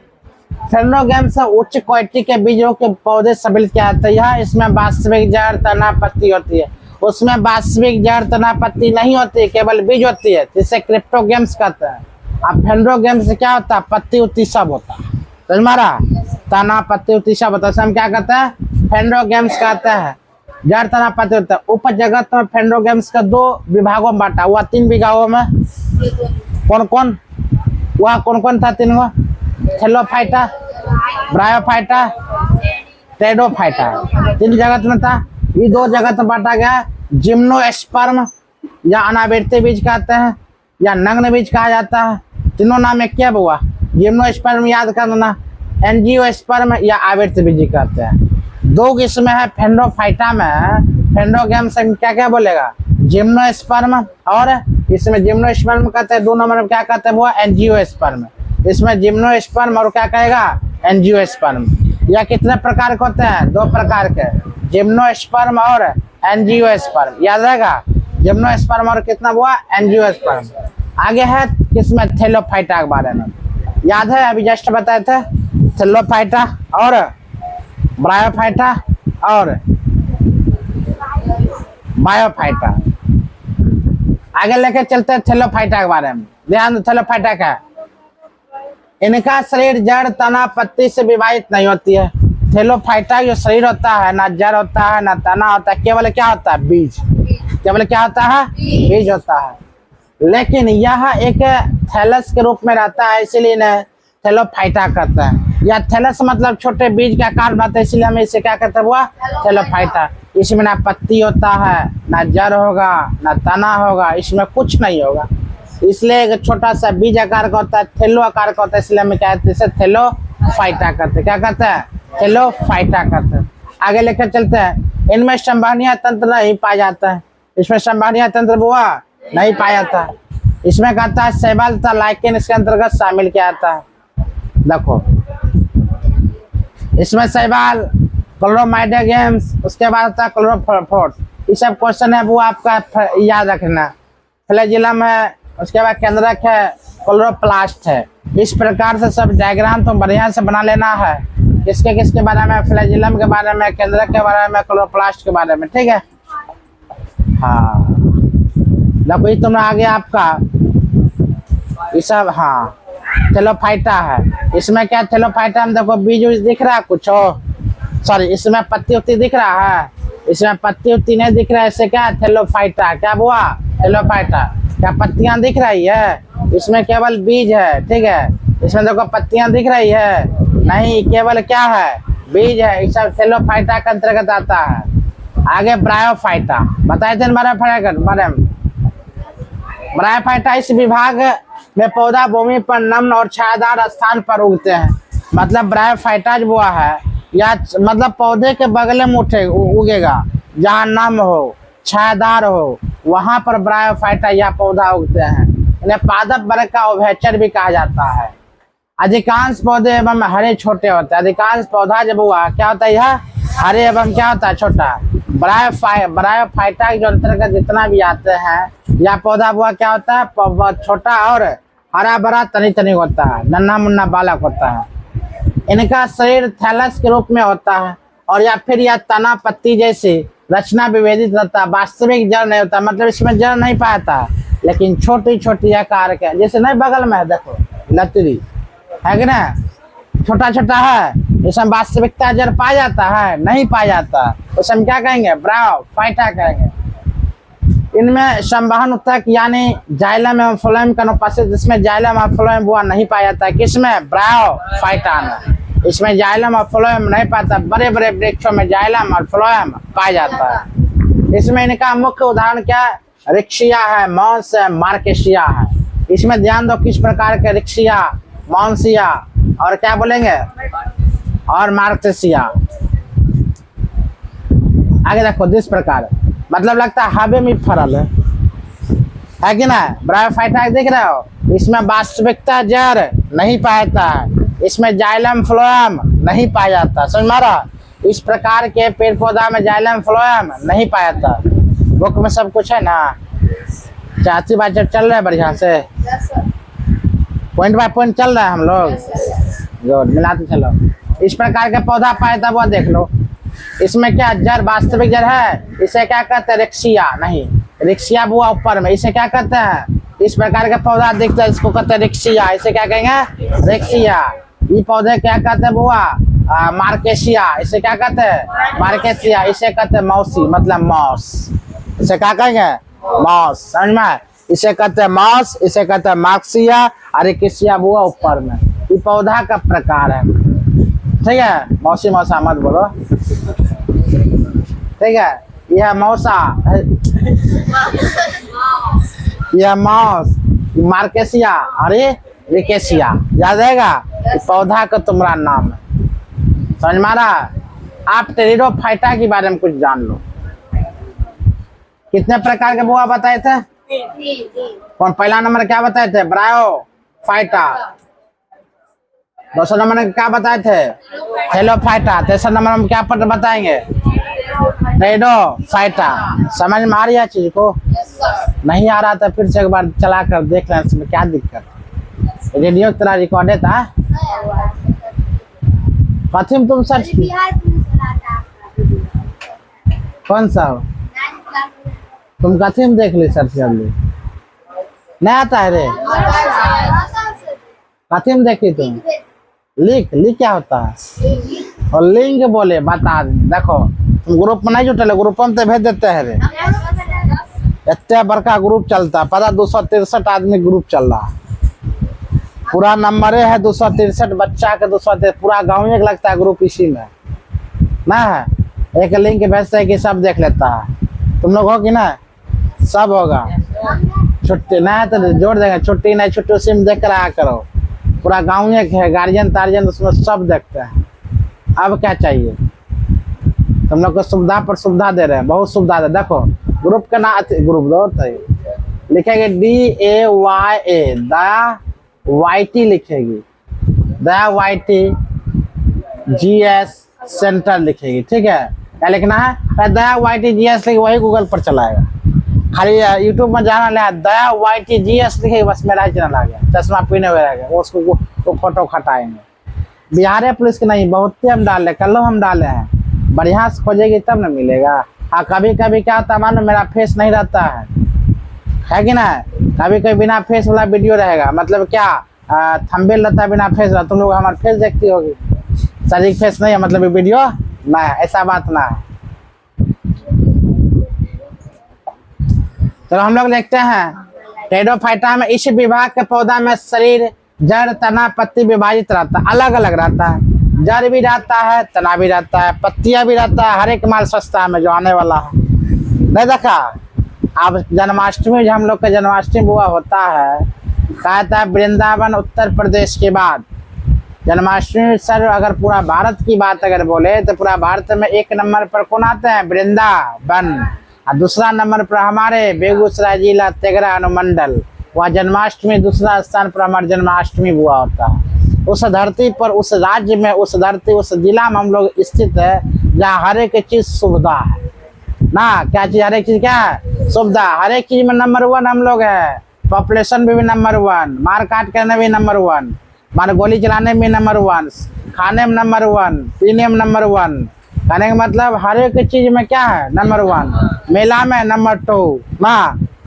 फेनरो गेम्स उच्च क्वालिटी के बीजों के पौधे सम्मिलित किया जाता है। यह इसमें वास्तविक जड़ तना पत्ती होती है। उसमें वास्तविक जड़ तना पत्ती नहीं होती, केवल बीज होती है, जिसे क्रिप्टो गेम्स कहते हैं। अब फेनरो गेम्स से क्या होता है? पत्ती उत्ती सब होता है। समझ मारा? तना पत्ती उत्ती सब होता है। हम क्या कहते हैं? फेनरो गेम्स कहते हैं। जड़ तना पत्ती होता है। उपजगत में फेनरो गेम्स का 2 विभागों में बांटा हुआ। 3 विभागों में कौन कौन? वह कौन कौन था? 3 गो। Thallophyta, Bryophyta, टेरोफाइटा। 3 जगत में था। ये 2 जगत में बांटा गया। जिम्नोस्पर्म या अनावृत बीज कहते हैं या नग्न बीज कहा जाता है। तीनों नाम एक क्या हुआ? जिम्नोस्पर्म याद करना, एंजियोस्पर्म या आवृत बीज कहते हैं। 2 किस्में है फेनरोफाइटा में। फेनरो गेम्स क्या क्या बोलेगा? जिम्नोस्पर्म और इसमें जिम्नोस्पर्म कहते हैं। 2 नंबर में क्या कहते हैं? वो एंजियोस्पर्म। इसमें जिम्नोस्पर्म और क्या कहेगा? एंजियोस्पर्म। या कितने प्रकार के होते हैं? 2 प्रकार के, जिम्नोस्पर्म और एंजियोस्पर्म। याद रहेगा? जिम्नोस्पर्म और कितना हुआ? एंजियोस्पर्म। आगे है किसमें? थेलोफाइटा के बारे में याद है? अभी जस्ट बताए थे। थेलोफाइटा और ब्रायोफाइटा और बायोफाइटा। आगे लेकर चलते हैं थेलोफाइटा के बारे में। ध्यान दो, थेलोफाइटा का इनका शरीर जड़ तना पत्ती से विभाजित नहीं होती है। थेलोफाइटा जो शरीर होता है ना जड़ होता है ना तना होता है, केवल क्या होता है? बीज। केवल क्या होता है? बीज होता है। लेकिन यह एक थैलस के रूप में रहता है, इसीलिए इन्हें थेलोफाइटा कहते हैं। या थैलस मतलब छोटे बीज का आकार बनाता है, इसलिए हमें इसे क्या कहते हैं? वो थेलोफाइटा। इसमें ना पत्ती होता है, ना जड़ होगा, ना तना होगा, इसमें कुछ नहीं होगा। इसलिए एक छोटा सा बीज आकार का होता है, थेलो आकार का होता है, इसलिए हमें क्या कहते हैं? इसे थेलोफाइटा कहते हैं। क्या कहते हैं? थेलोफाइटा कहते हैं। आगे लेकर चलते हैं। इनमें संवहनीय तंत्र नहीं पाया जाता है। इसमें संवहनीय तंत्र बुआ नहीं पाया जाता है। इसमें कहता है शैवाल तथा लाइकेन इसके अंतर्गत शामिल किया जाता है। देखो इसमें शैवाल, क्लोरोमाइडा गेम्स, उसके बाद होता है क्लोरोफोर्स। ये सब क्वेश्चन है वो आपका याद रखना। फ्लैजिलम है, उसके बाद केंद्रक है, क्लोरोप्लास्ट है। इस प्रकार से सब डायग्राम तो बढ़िया से बना लेना है। किसके किसके बारे में? फ्लैजिलम के बारे में, केंद्रक के बारे में, क्लोरोप्लास्ट के बारे में। ठीक है? हाँ देखो ये तुमने आगे आपका ये सब। हाँ थेलोफाइटा है। इसमें क्या थेलोफाइटा में देखो बीज दिख रहा है कुछ और? सॉरी, इसमें पत्ती उत्ती दिख रहा है? इसमें पत्ती उत्ती नहीं दिख रहा है। इससे क्या? थेलोफाइटा। क्या हुआ? थेलोफाइटा। क्या पत्तियां दिख रही है? इसमें केवल बीज है। ठीक है? इसमें देखो पत्तियां दिख रही है? नहीं, केवल क्या है? बीज है। ये सब थेलोफाइटा के अंतर्गत आता है। आगे ब्रायोफाइटा बताए थे बारे में। ब्रायोफाइटा इस विभाग में पौधा भूमि पर नम्र और छायादार स्थान पर उगते हैं। मतलब ब्रायोफाइटा जो हुआ है या मतलब पौधे के बगल में उगेगा, जहाँ नम हो छायादार हो, वहां पर ब्रायोफाइटा या पौधा उगते हैं। इन्हें पादप वर्ग का उभयचर भी कहा जाता है। अधिकांश पौधे एवं हरे छोटे होते हैं। अधिकांश पौधा जब हुआ क्या होता है? यह हरे एवं क्या होता है? छोटा। ब्रायोफाइटा के जो अंतर्गत जितना भी आते हैं या पौधा हुआ क्या होता है? छोटा और हरा भरा तनी तनी होता है, नन्हा मुन्ना बालक होता है। इनका शरीर थैलस के रूप में होता है और या फिर यह तना पत्ती जैसे रचना विभेदित रहता है, वास्तविक जड़ नहीं होता, मतलब इसमें जड़ नहीं पाता, लेकिन छोटी छोटी आकार के, जैसे नहीं बगल में है देखो लतरी है कि ना, छोटा छोटा है, इसमें वास्तविकता जड़ पाया जाता है नहीं पाया जाता, उसे हम क्या कहेंगे, ब्रायोफाइटा कहेंगे। इनमें संवहन उत्तक यानी जाइलम एवं फ्लोएम का अनुपस्थित, जिसमें जाइलम और फ्लोएम बुआ नहीं पाया जाता है, किसमें, ब्रायोफाइटा में। इसमें जाइलम और फ्लोएम नहीं पाता, बड़े बड़े वृक्षों में जाइलम और फ्लोएम पाया जाता है। इसमें इनका मुख्य उदाहरण क्या है, रिक्शिया है, मॉन्स है, मार्केशिया है। इसमें ध्यान दो किस प्रकार के, रिक्शिया, मॉन्सिया और क्या बोलेंगे, और मार्केशिया। आगे देखो जिस प्रकार, मतलब लगता है हवे में फरल है कि ना, ब्रायोफाइटा देख रहे हो, इसमें वास्तविकता जड़ नहीं पाया जाता है, इसमें जाइलम फ्लोएम नहीं पाया जाता, समझ मारा। इस प्रकार के पेड़ पौधा में जाइलम फ्लोएम नहीं पाया जाता। बुक में सब कुछ है ना, चाची बात चल रहा है बढ़िया से, पॉइंट बाय पॉइंट चल रहा है हम लोग, गुड, मिलाते चलो। इस प्रकार के पौधा पाया था वो देख लो, इसमें क्या जड़, वास्तविक जड़ है, इसे क्या कहते हैं, रिक्शिया नहीं, रिक्शिया बुआ ऊपर में, इसे क्या कहते हैं, इस प्रकार का पौधा दिखता है इसको कहते हैं रिक्शिया, इसे क्या कहेंगे, रिक्शिया। ये पौधे क्या कहते हैं बुआ, मार्केशिया, इसे क्या कहते हैं, मार्केशिया, इसे कहते हैं मौसी, मतलब मॉस, इसे क्या कहेंगे, मॉस, समझ में, इसे कहते हैं मॉस, इसे कहते हैं मार्क्सिया और रिक्शिया बुआ ऊपर में। ये पौधा का प्रकार है, ठीक है, मौसी मौसा मत बोलो, ठीक है। यह मौसा, यह मॉस, मार्केशिया, अरे रिकेशिया, याद रहेगा, पौधा का तुम्हारा नाम है, समझ मारा। आप टेरिडोफाइटा के बारे में कुछ जान लो। कितने प्रकार के बुआ बताए थे, कौन, पहला नंबर क्या बताए थे, ब्रायोफाइटा, दूसरा नंबर में क्या बताए थे, हेलोफाइटा, तीसरा नंबर में क्या पत्र बताएंगे, टेरिडोफाइटा। समझ में आ रही है चीज को, नहीं आ रहा था फिर से एक बार चला कर देख लें, इसमें क्या दिक्कत, रेडियो की तरह रिकॉर्ड था। कथी में तुम सर्च, कौन सा हो तुम, कथी में देख ली, सर्च कर ली, नहीं आता है रे, कथी में देखी तुम, लिख क्या होता है, और लिंक बोले बता, देखो तुम ग्रुप में नहीं जुटे, ग्रुप में तो भेज देते हैं रे, इतना बड़का ग्रुप चलता है, पता 263 आदमी ग्रुप चल रहा है, पूरा नंबर है 263 बच्चा के, 263 पूरा गाँव एक लगता है ग्रुप इसी में ना है। एक लिंक भेजते है कि सब देख लेता है, तुम लोग हो कि ना, सब होगा, छुट्टी नहीं तो जोड़ देंगे, छुट्टी नहीं छुट्टी उसी में देख कर आया करो, पूरा गाँव एक है, गार्जियन तार्जियन उसमें सब देखते हैं। अब क्या चाहिए, तुम लोग को सुविधा पर सुविधा दे रहे हैं, बहुत सुविधा दे, देखो ग्रुप का नाम, ग्रुप दो लिखेंगे DAYA, दया YT लिखेगी, दया YT GS सेंटर लिखेगी, ठीक है। क्या लिखना है, दया YT GS लिखे, वही गूगल पर चलाएगा, खाली यूट्यूब में जाना ले दया YT GS लिखेगी, बस मेरा ही चैनल आ गया, चश्मा पीने हुए रहेगा, उसको वो फोटो खटाएंगे। बिहार पुलिस के नहीं, बहुत हम डाले, कल हम डाले हैं, बढ़िया से खोजेगी तब न मिलेगा। हाँ कभी कभी क्या होता है, मानो मेरा फेस नहीं रहता है कि ना, कभी कभी बिना फेस वाला वीडियो रहेगा, मतलब क्या, थंबनेल रहता है बिना फेस, तुम लोग हमारा फेस देखती होगी, शरीर फेस नहीं है मतलब वीडियो ना है, ऐसा बात ना है। तो हम लोग देखते हैं टेरिडोफाइटा में इस विभाग के पौधा में शरीर, जड़, तना, पत्ती विभाजित रहता है, अलग अलग रहता है, जड़ भी रहता है, तना भी रहता है, पत्तियां भी रहता है। हर एक माल सस्ता में जो आने वाला है, नहीं देखा आप, जन्माष्टमी जो हम लोग का जन्माष्टमी हुआ होता है, कहता है वृंदावन उत्तर प्रदेश के बाद जन्माष्टमी सर, अगर पूरा भारत की बात अगर बोले तो पूरा भारत में एक नंबर पर कौन आते हैं, वृंदावन, और दूसरा नंबर पर हमारे बेगूसराय जिला तेघरा अनुमंडल, वह जन्माष्टमी दूसरा स्थान पर हमारी जन्माष्टमी हुआ होता है। उस धरती पर, उस राज्य में, उस धरती, उस जिला में हम लोग स्थित है, जहाँ हर एक चीज सुविधा है ना, क्या चीज, हर एक चीज क्या है, सुविधा, हर एक चीज में नंबर 1 हम लोग है, पॉपुलेशन भी नंबर 1, मार काट करने भी नंबर 1, मान गोली चलाने में नंबर 1, खाने में नंबर 1, पीने में नंबर 1, कहने का मतलब हर एक चीज में क्या है नंबर 1, मेला में नंबर 2 ना,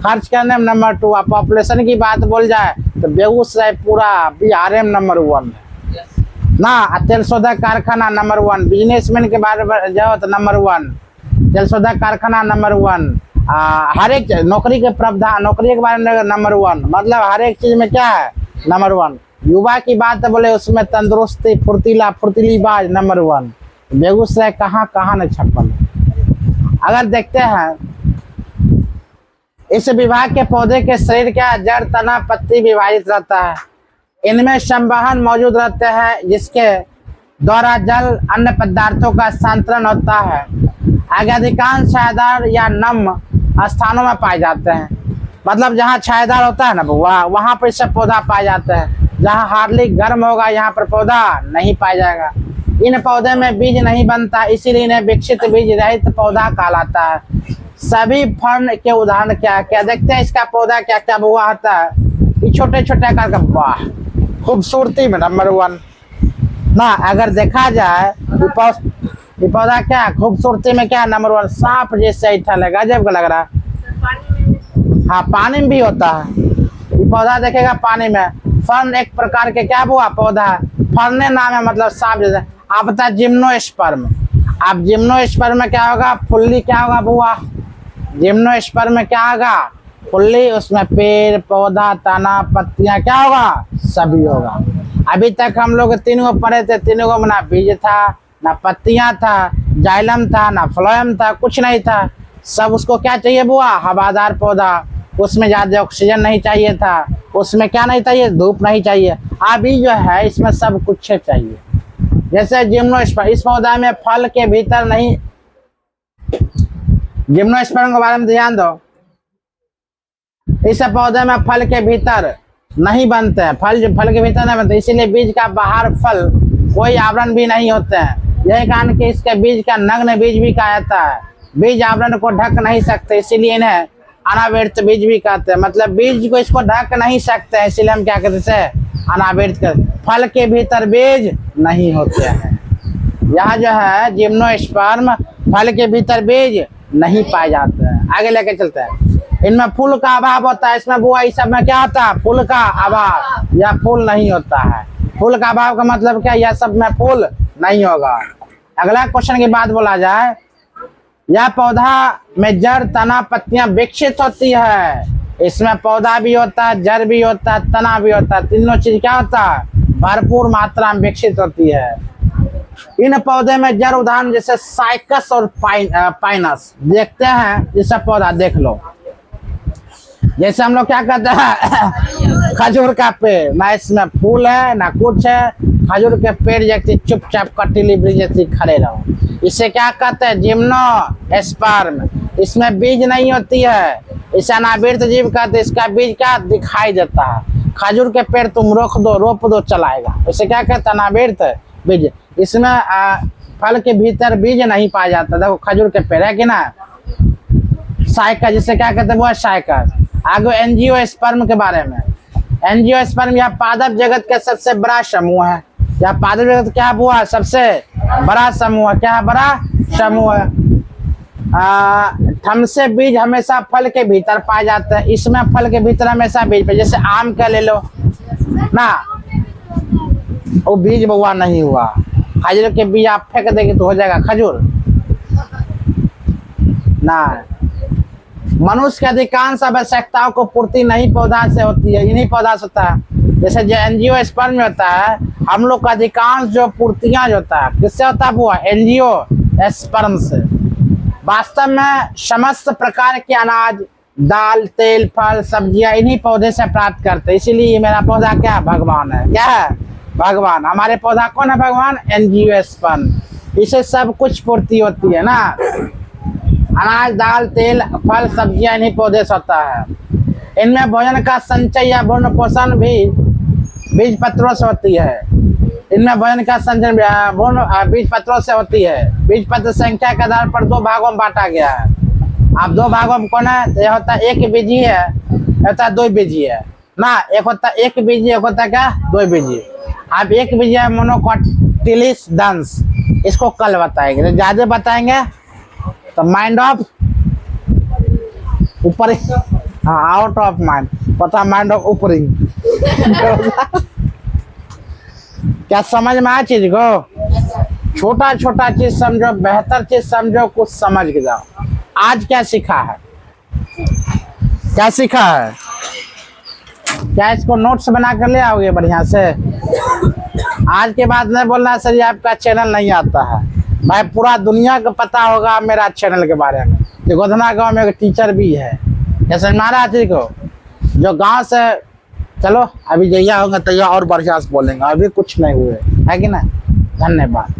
खर्च करने में नंबर 2। आप पॉपुलेशन की बात बोल जाए तो बेगूसराय पूरा बिहार में नंबर 1 ना। तेल शोधक कारखाना नंबर 1, बिजनेसमैन के बारे में जाओ तो नंबर 1, तेल शोधक कारखाना नंबर 1, हर एक नौकरी के प्रावधान, नौकरी के बारे में नंबर 1, मतलब हर एक चीज में क्या है नंबर 1। युवा की बात बोले उसमें तंदुरुस्ती, फुर्तीलीबाज नंबर 1। बेगूसराय कहाँ कहाँ न छप्पन। अगर देखते हैं इस विभाग के पौधे के शरीर का जड़, तना, पत्ती विभाजित रहता है। इनमें संवहन मौजूद रहते हैं जिसके द्वारा जल अन्य पदार्थों का स्थानांतरण होता है। आगे अधिकांश छायादार या नम स्थानों में पाए जाते हैं, मतलब जहाँ छायादार होता है ना वहाँ पर सब पौधा पाए जाते हैं। जहाँ हार्डली गर्म होगा यहाँ पर पौधा नहीं पाया जाएगा। इन पौधे में बीज नहीं बनता, इसीलिए इन्हें विकसित बीज रहित पौधा कहलाता है। सभी फर्न के उदाहरण क्या क्या देखते हैं, इसका पौधा क्या क्या हुआ होता है। ये छोटे छोटे आकार का, वाह खूबसूरती में नंबर 1 ना। अगर देखा जाए ये पौधा क्या खूबसूरती में क्या नंबर 1, सांप जैसे ऐठा लगा, गजब का लग रहा है। हाँ पानी में भी होता है ये पौधा, देखेगा पानी में। फर्न एक प्रकार के क्या हुआ पौधा है, फर्ने नाम है मतलब सांप जैसे। आप बता जिम्नोस्पर्म, अब जिम्नोस्पर्म में क्या होगा, फुल्ली क्या होगा बुआ, जिम्नोस्पर्म में क्या होगा फुल्ली, उसमें पेड़ पौधा तना पत्तियां क्या होगा सभी होगा। अभी तक हम लोग तीनों पढ़े थे, तीनों को ना बीज था ना पत्तियां था, जाइलम था ना फ्लोएम था, कुछ नहीं था। सब उसको क्या चाहिए बुआ, हवादार पौधा, उसमें ज्यादा ऑक्सीजन नहीं चाहिए था, उसमें क्या नहीं चाहिए धूप नहीं चाहिए। अभी जो है इसमें सब कुछ चाहिए। जैसे जिम्नोस्पर्म, इस पौधा में फल के भीतर नहीं, जिम्नोस्पर्म के बारे में ध्यान दो। इस पौधे में फल के भीतर नहीं बनते हैं, फल के भीतर नहीं बनते, इसीलिए बीज का बाहर फल कोई आवरण भी नहीं होते हैं। यही कारण कि इसके बीज का नग्न बीज भी कहा जाता है। बीज आवरण को ढक नहीं सकते, इसीलिए इन्हें अनावृत बीज भी कहते हैं। मतलब बीज को इसको ढक नहीं सकते हैं, इसीलिए हम क्या कहते हैं अनावृत करते। फल के भीतर बीज नहीं होते हैं। यह जो है जिम्नोस्पर्म फल के भीतर बीज नहीं पाए जाते हैं। आगे लेके चलते हैं। इनमें फूल का अभाव होता है, इसमें बुआ इस सब में क्या होता है फूल का अभाव, या फूल नहीं होता है। फूल का अभाव का मतलब क्या, यह सब में फूल नहीं होगा। अगला क्वेश्चन की बात बोला जाए, यह पौधा में जड़ तना पत्तियां विकसित होती है। इसमें पौधा भी होता है, जड़ भी होता है, तना भी होता है, तीनों चीज क्या होता है भरपूर मात्रा में विकसित होती है। इन पौधे में जड़ उदाहरण जैसे साइकस और पाइनस देखते हैं। जैसे पौधा देख लो, जैसे हम लोग क्या कहते हैं खजूर का पेड़, ना इसमें फूल है ना कुछ है, खजूर के पेड़ जैसे चुपचाप कटीली वृक्ष जैसी खड़े रहो, इसे क्या कहते हैं जिम्नोस्पर्म। इसमें बीज नहीं होती है, इसे अनावृत जीव कहते हैं। इसका बीज क्या दिखाई देता है। खजूर के पेड़ तुम रोप दो चलाएगा, इसे क्या कहते हैं अनावृत बीज। इसमें फल के भीतर बीज नहीं पाया जाता। देखो खजूर के पेड़ है कि ना, साइकस जिसे क्या कहते हैं वो साइकस। आगे एंजियोस्पर्म के बारे में, एंजियोस्पर्म यह पादप जगत का सबसे बड़ा समूह है। यह पादप जगत क्या हुआ सबसे बड़ा समूह है, क्या है बड़ा समूह है। थम से बीज हमेशा फल के भीतर पाए जाते हैं। इसमें फल के भीतर हमेशा बीज पे, जैसे आम का ले लो ना, वो बीज बुआ नहीं हुआ। खजूर के बीज आप फेंक देंगे तो हो जाएगा खजूर ना। मनुष्य के अधिकांश आवश्यकताओं को पूर्ति नहीं पौधा से होती है, इन्हीं पौधा से होता है। जैसे जो एंजियोस्पर्म में होता है, हम लोग का अधिकांश जो पूर्तियां जो होता है किससे होता है वो एंजियोस्पर्म से। वास्तव में समस्त प्रकार के अनाज, दाल, तेल, फल, सब्जियां इन्हीं पौधे से प्राप्त करते हैं। इसीलिए मेरा पौधा क्या है भगवान है, क्या है भगवान। हमारे पौधा कौन है भगवान, एंजियोस्पर्म। इसे सब कुछ पूर्ति होती है ना, अनाज, दाल, तेल, फल, सब्जियां इन्हीं पौधे से होता है। इनमें भोजन का संचय या भरण पोषण भी बीज पत्रों से होती है। इनमें भोजन का संचय बीज पत्रों से होती है। बीज पत्र संख्या के आधार पर 2 भागों में बांटा गया है। आप 2 भागों में कौन है, यह होता है एक बीजी है, होता है 2 बीजी है ना, एक होता एक बीजी, एक होता क्या, दो बीजी। अब एक बीजी है मोनोकोटिलिस डांस, इसको कल बताएंगे। तो ज्यादा बताएंगे तो माइंड ऑफ ऊपर, हाँ आउट ऑफ माइंड, पता माइंड ऑफ ऊपर। क्या समझ में आया चीज को? छोटा छोटा चीज समझो, बेहतर चीज समझो, कुछ समझ के जाओ। आज क्या सीखा है, क्या सीखा है? क्या इसको नोट्स बना कर ले आओगे बढ़िया से? आज के बाद नहीं बोलना सर ये आपका चैनल नहीं आता है। भाई पूरा दुनिया को पता होगा मेरा चैनल के बारे में। जो गोधना गांव में एक टीचर भी है, जैसे महाराज जी को, जो गांव से, चलो अभी जैया होगा तैया और बढ़िया से बोलेंगे, अभी कुछ नहीं हुए है कि ना। धन्यवाद।